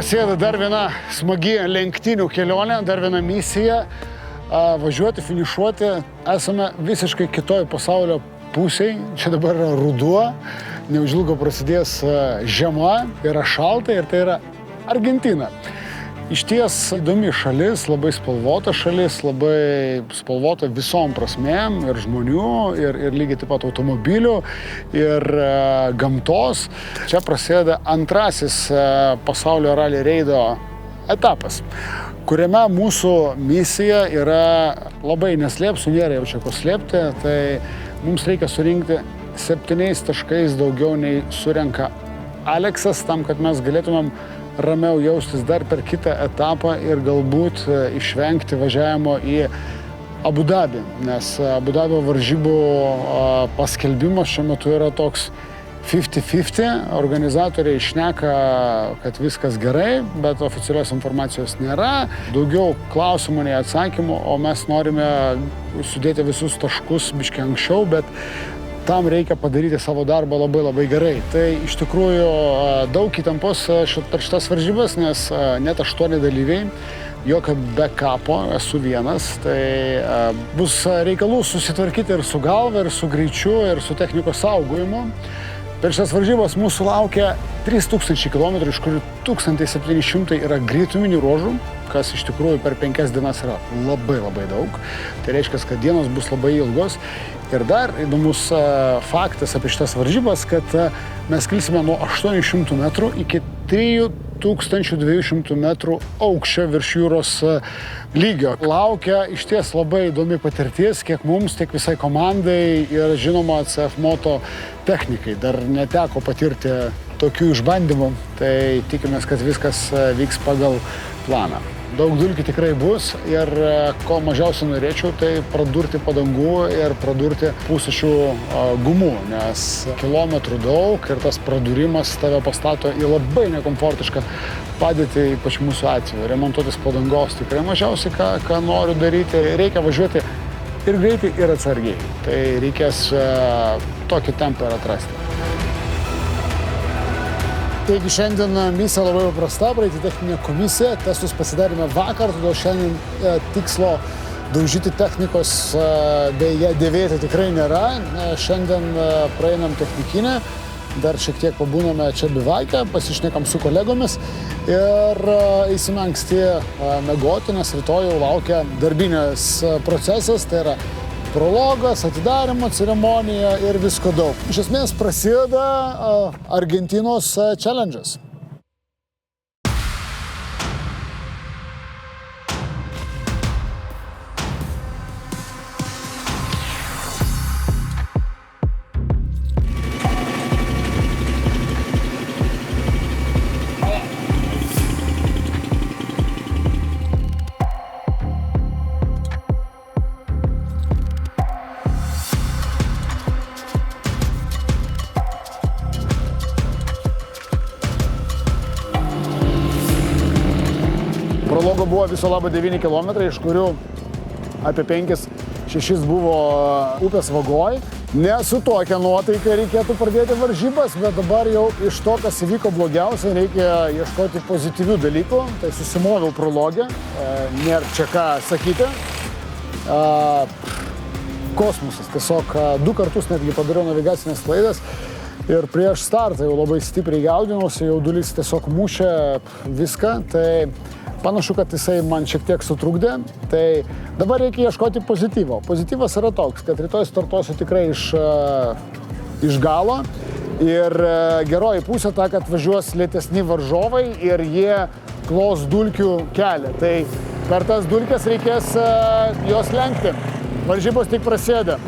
prasideda dar viena smagi lenktynių kelionė, dar viena misija. Važiuoti, finišuoti. Esame visiškai kitoj pasaulio pusėj. Čia dabar yra ruduo, neužilgo prasidės žiema, yra šalta ir tai yra Argentina. Išties įdomi šalis, labai spalvota šalis, labai spalvota visom prasmėm ir žmonių, ir lygiai taip pat automobilių, ir gamtos. Čia prasideda antrasis pasaulio rally reido etapas, kuriame mūsų misija yra labai neslėpsiu, nėra jau čia ko slėpti, tai mums reikia surinkti 7 taškais daugiau nei surenka Aleksas, tam, kad mes galėtumėm ramiau jaustis dar per kitą etapą ir galbūt išvengti važiavimo į Abu Dabį, nes Abu Dabio varžybų paskelbimas šiuo metu yra toks 50-50, organizatoriai šneka, kad viskas gerai, bet oficialios informacijos nėra, daugiau klausimų nei atsakymų, o mes norime sudėti visus taškus biškai anksčiau, bet tam reikia padaryti savo darbą labai gerai. Tai iš tikrųjų daug įtampos per šitas varžybas, nes net 8 dalyviai, jokio backupo, esu vienas, tai bus reikalų susitvarkyti ir su galva, ir su greičiu, ir su technikos saugojimu. Per šitas varžybas mūsų laukia 3000 km, iš kurių 1700 yra greituminių ruožų, kas iš tikrųjų per 5 dienas yra labai daug. Tai reiškia, kad dienos bus labai ilgos. Ir dar įdomus faktas apie šitas varžybas, kad mes kilsime nuo 800 metrų iki 3200 metrų aukščio virš jūros lygio. Laukia išties labai įdomi patirtis, kiek mums, tiek visai komandai ir žinoma CF Moto technikai. Dar neteko patirti tokių išbandymų, tai tikimės, kad viskas vyks pagal planą. Daug dulkių tikrai bus ir ko mažiausiai norėčiau, tai pradurti padangų ir pradurti pusišių gumų, nes kilometrų daug ir tas pradurimas tave pastato į labai nekomfortišką padėtį, ypač mūsų atveju. Remontuotis padangos tikrai mažiausiai, ką noriu daryti. Reikia važiuoti ir greitai, ir atsargiai. Tai reikės tokį tempą ir atrasti. Taigi šiandien misija labai paprasta, praeiti techninę komisiją, testus pasidarėme vakar, todėl šiandien tikslo daužyti technikos bei ją dėvėti tikrai nėra. Šiandien praeinam technikinę, dar šiek tiek pabūname čia bivaikę, pasišnekam su kolegomis ir eisime anksti miegoti, nes rytoj jau laukia darbinis procesas, tai yra prologas, atidarimo ceremonija ir visko daug. Iš esmės prasideda Argentinos challenge'as. Prologo buvo viso labo 9 km, iš kurių apie 5-6 buvo upės vagoj. Ne su tokia nuotaika reikėtų pradėti varžybas, bet dabar jau iš to, kas įvyko blogiausia, reikia ieškoti pozityvių dalykų. Tai susimoviau prologę, nėra čia ką sakyti. Kosmosas, tiesiog 2 kartus netgi padariau navigacinės klaidas. Ir prieš startą jau labai stipriai jaudinausi, jaudulys tiesiog mušė viską. Tai panašu, kad jisai man šiek tiek sutrukdė, tai dabar reikia ieškoti pozityvo. Pozityvas yra toks, kad rytoj startuosiu tikrai iš galo ir geroji pusė ta, kad važiuos lėtesni varžovai ir jie klos dulkių kelią. Tai per tas dulkes reikės jos lenkti. Varžybos tik prasideda.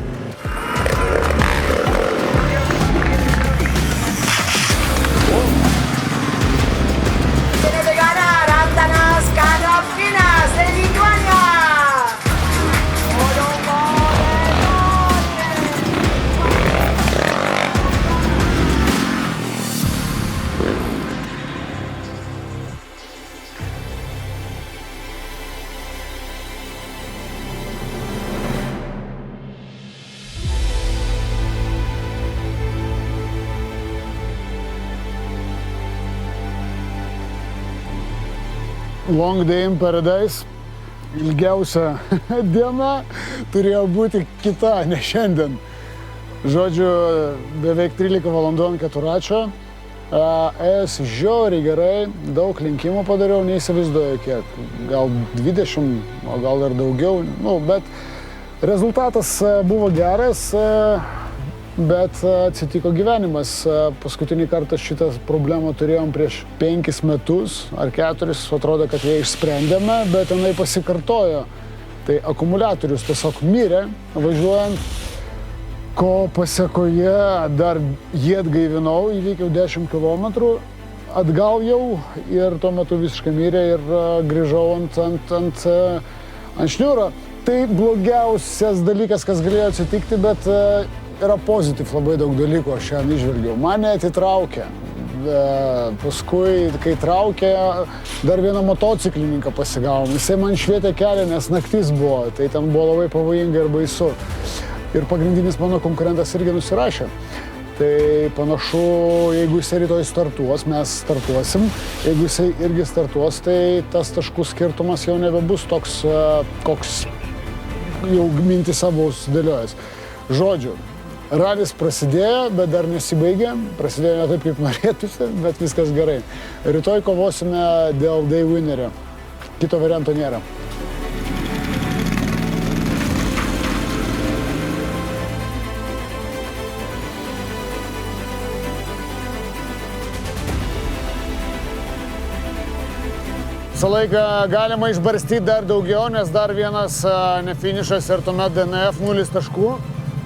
long day in paradise. Ilgiausia diena turėjo būti kita, ne šiandien. Žodžiu, beveik 13 valandų ant keturračio. Ėjosi žiauriai gerai, daug lenkimų padariau, neįsivaizduoju kiek. Gal 20, o gal ir daugiau. Bet rezultatas buvo geras, bet atsitiko gyvenimas. Paskutinį kartą šitą problemą turėjom prieš 5 metus ar 4, atrodo, kad ją išsprendėme, bet jinai pasikartojo. Tai akumuliatorius tiesiog mirė važiuojant, ko pasekoje dar jį atgaivinau, įveikiau 10 km, atgal jau ir tuo metu visiškai mirė ir grįžau ant šniūro. Tai blogiausias dalykas, kas galėjo atsitikti, bet yra pozityv labai daug dalykų, aš šiandien išžvelgiau. Mane atitraukė. Paskui, kai traukė, dar vieną motociklininką pasigavom. Jisai man švietė kelią, nes naktis buvo. Tai ten buvo labai pavojinga ir baisu. Ir pagrindinis mano konkurentas irgi nusirašė. Tai panašu, jeigu jisai rytoj startuos, mes startuosim. Jeigu jisai irgi startuos, tai tas taškų skirtumas jau nebebus toks, koks jau mintys buvau sudėliojęs. Žodžiu, ralis prasidėjo, bet dar nesibaigė. Prasidėjo ne taip, kaip norėtųsi, bet viskas gerai. Rytoj kovosime dėl day winnerio. Kito varianto nėra. Visą laiką galima išbarstyti dar daugiau, nes dar vienas nefinišas ir tuomet DNF 0 taškų.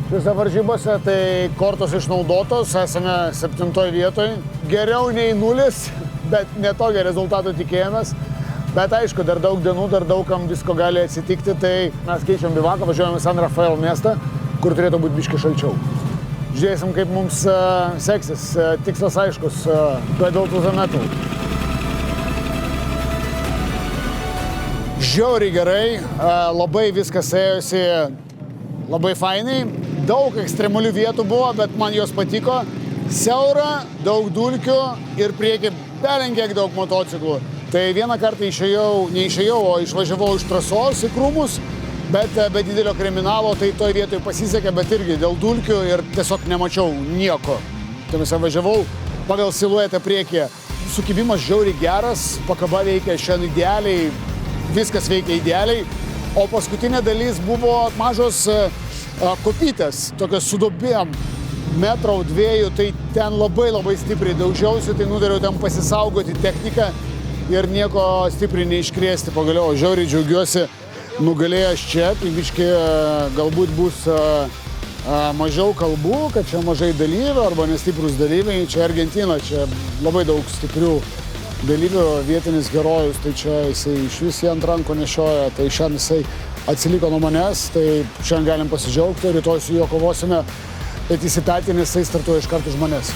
Šiuose varžybose tai kortos išnaudotos, esame 7 vietoj. Geriau nei 0, bet netokio rezultato tikėjomės. Bet aišku, dar daug dienų, dar daugam visko gali atsitikti, tai mes keičiam bivaką, važiuojame į San Rafael miestą, kur turėtų būti biškį šalčiau. Žiūrėsim, kaip mums seksis. Tikslas aiškus, pedal to the metal. Žiauriai gerai, labai viskas ėjosi labai fainai. Daug ekstremalių vietų buvo, bet man jos patiko. Siaura, daug dulkių ir prieki belenkiek daug motociklų. Tai vieną kartą neišėjau, o išvažiavau iš trasos į krūmus, bet be didelio kriminalo, tai toj vietoj pasisekė, bet irgi dėl dulkių ir tiesiog nemačiau nieko. Tai mes važiavau pagal siluetą priekyje. Sukibimas žiauriai geras, pakaba veikia šiandien idealiai. Viskas veikia idealiai, o paskutinė dalis buvo mažos kopytės, tokios su duobėm, 1-2 metrų, tai ten labai stipriai daužiausi, tai nudariau ten pasisaugoti techniką ir nieko stipriai neiškrėsti pagaliau. Žiauriai džiaugiuosi nugalėjęs čia, tai biškį galbūt bus mažiau kalbų, kad čia mažai dalyvių arba nestiprus dalyviai. Čia Argentina, čia labai daug stiprių dalyvių, vietinis herojus, tai čia jisai iš vis jį ant rankų nešioja, tai šiandien jisai atsiliko nuo manęs, tai šiandien galim pasidžiaugti, rytoj su juo kovosime, bet įsipetį, nes jisai startuoja iš karto už manęs.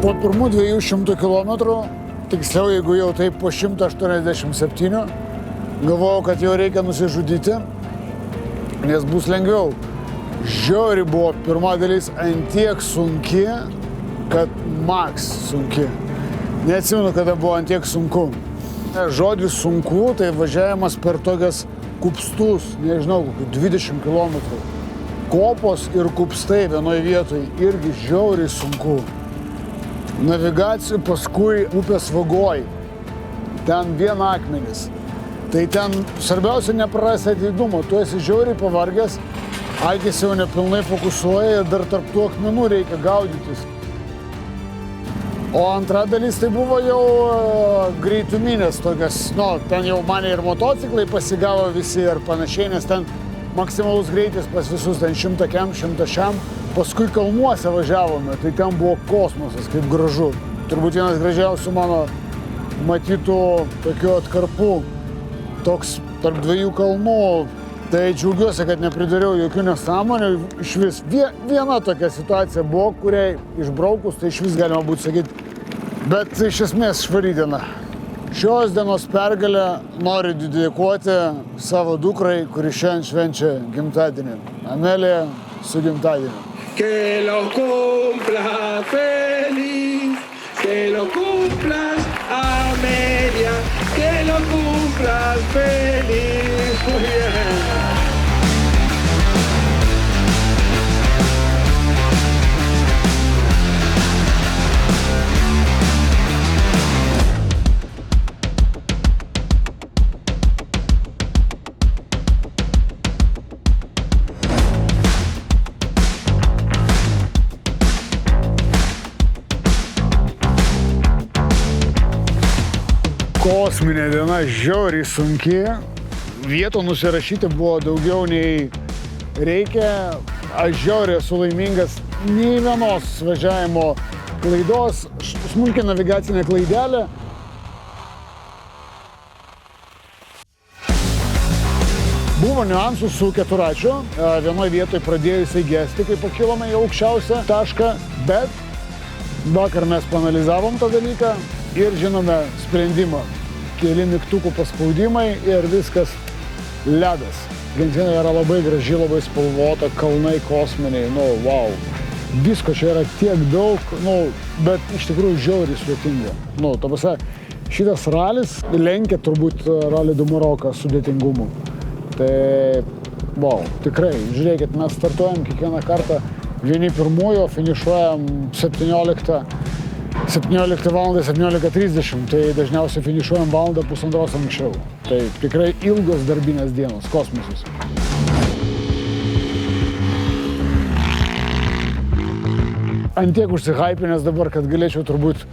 Po pirmų 200 km, tiksliau, jeigu jau taip po 187, galvojau, kad jau reikia nusižudyti, nes bus lengviau. Žiauriai buvo pirma dalis antiek sunki, kad max sunki. Neatsimenu, kada buvo antiek sunku. Žodis sunku, tai važiavimas per tokias kupstus, nežinau, kokių 20 km. Kopos ir kupstai vienoje vietoje irgi žiauriai sunku. Navigacijų paskui upės vagoj. Ten vien akmenys. Tai ten svarbiausia neprarasti ateidumo. Tu esi žiauriai pavargęs, akis jau nepilnai fokusuoja ir dar tarp tų akmenų reikia gaudytis. O antra dalis tai buvo jau greituminės tokias, ten jau mane ir motociklai pasigavo visi ir panašiai, nes ten maksimalus greitis pas visus, ten 100 kem, 100 šiam. Paskui kalnuose važiavome, tai ten buvo kosmosas, kaip gražu. Turbūt vienas gražiausių mano matytų tokių atkarpų toks tarp dviejų kalnų. Tai džiaugiuosi, kad nepridariau jokių nesąmonių. Iš vis viena tokia situacija buvo, kuriai išbraukus, tai iš vis galima būtų sakyti. Bet iš esmės švari diena. Šios dienos pergalę noriu dedikuoti savo dukrai, kuri šiandien švenčia gimtadienį. Amelija, su gimtadieniu. Que lo cumplas feliz, que lo cumplas Amelia, que lo cumplas feliz. Muy bien. Kosminė diena žiauriai sunki. Vietų nusirašyti buvo daugiau nei reikia. Aš žiauriai esu laimingas. Nei vienos važiavimo klaidos, smulki navigacinė klaidelė. Buvo niuansų su keturračiu. Vienoje vietoje pradėjo jisai gesti, kai pakilome į aukščiausią tašką, bet vakar mes paanalizavom tą dalyką ir žinome sprendimą. Keli mygtukų paspaudimai ir viskas ledas. Argentina yra labai graži, labai spalvota, kalnai kosminiai, wow. Visko čia yra tiek daug, bet iš tikrųjų žiauriai sudėtinga. Ta prasme, šitas ralis lenkia turbūt Rally du Maroką sudėtingumu. Tai, tikrai, žiūrėkit, mes startuojam kiekvieną kartą vieni pirmųjų, finišuojam 17 val. 17:30, tai dažniausiai finišuojam valandą pusantros anksčiau. Tai tikrai ilgos darbinės dienos, kosmosas. Antiek užsihaipinęs dabar, kad galėčiau turbūt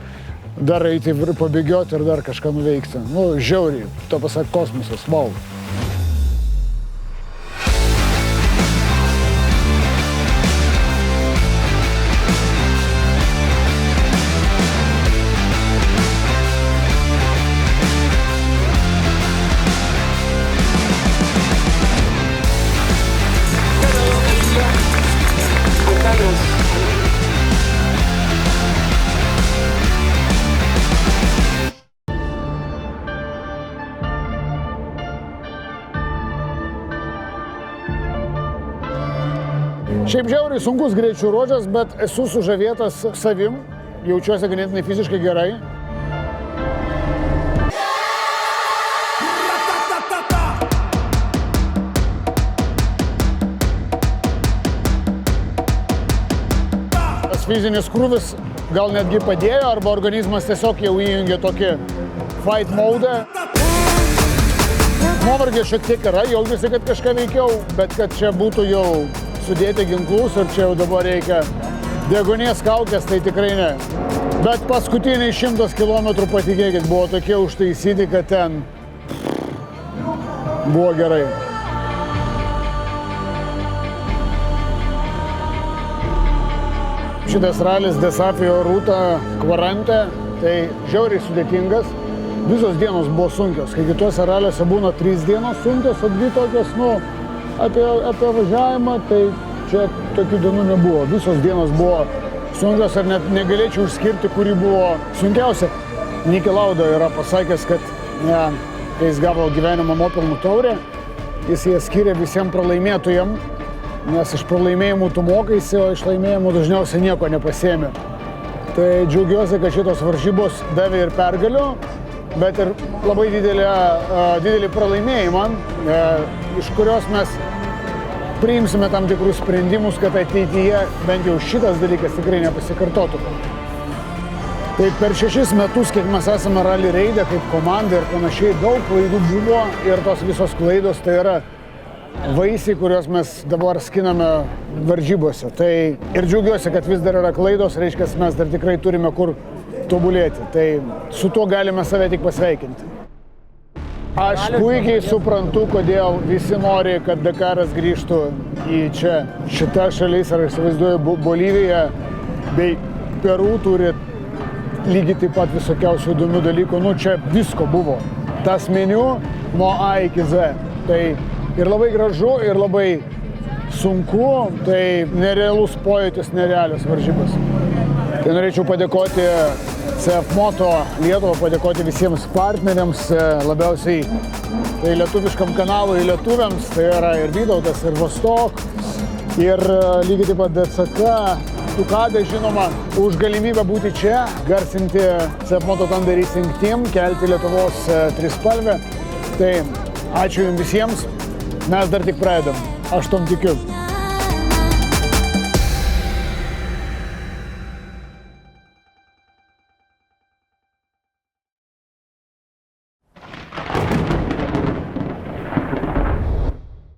dar eiti ir pabėgioti ir dar kažką nuveikti. Žiauriai, to pasak kosmosas, wow. Šiaip žiauriai sunkus greičių ruožas, bet esu sužavėtas savim, jaučiuosi ganėtinai fiziškai gerai. Tas fizinis krūvis gal netgi padėjo, arba organizmas tiesiog jau įjungė tokį fight mode. Nuovargė šiek tiek yra, jaučiuosi, kad kažką veikiau, bet kad čia būtų jau sudėti ginklus ir čia jau dabar reikia deguonies kaukės, tai tikrai ne. Bet paskutiniai 100 kilometrų, patikėkit, buvo tokie užtaisyti, kad ten buvo gerai. Šitas ralis Desafio Ruta Quarante, tai žiauriai sudėtingas. Visos dienos buvo sunkios, kai kituose raliuose būna 3 dienos sunkios, o 2 tokios, apie važiavimą, tai čia tokių dienų nebuvo. Visos dienos buvo sunkios ir net negalėčiau išskirti, kuri buvo sunkiausia. Niki Lauda yra pasakęs, kad kai jis gavo gyvenimo nuopelnų taurę, jis ją skiria visiems pralaimėtojams, nes iš pralaimėjimų tu mokaisi, o iš laimėjimų dažniausiai nieko nepasiėmė. Tai džiaugiuosi, kad šitos varžybos davė ir pergalių, bet ir labai didelį pralaimėjimą, iš kurios mes priimsime tam tikrus sprendimus, kad ateityje bent jau šitas dalykas tikrai nepasikartotų. Tai per 6 metus, kiek mes esame rally reide kaip komanda ir panašiai, daug klaidų buvo ir tos visos klaidos tai yra vaisiai, kuriuos mes dabar skiname varžybose. Tai ir džiaugiuosi, kad vis dar yra klaidos, reiškia, mes dar tikrai turime kur tobulėti. Tai su tuo galime save tik pasveikinti. Aš puikiai suprantu, kodėl visi nori, kad Dakaras grįžtų į čia. Šita šalis, ar aš įsivaizduoju, Bolivija bei Peru turi lygiai taip pat visokiausių įdomių dalykų. Čia visko buvo. Tas meniu nuo A iki Z. Tai ir labai gražu, ir labai sunku, tai nerealus pojūtis, nerealios varžybos. Tai norėčiau padėkoti CF Moto Lietuvą, padėkoti visiems partneriams, labiausiai tai lietuviškam kanalui lietuviams, tai yra ir Vytautas, ir Vostok, ir lygiai taip pat DCK, Tukadė žinoma, už galimybę būti čia, garsinti CF Moto Thunder Racing Team, kelti Lietuvos trispalvę. Tai ačiū jums visiems, mes dar tik pradedam, aš tom tikiu.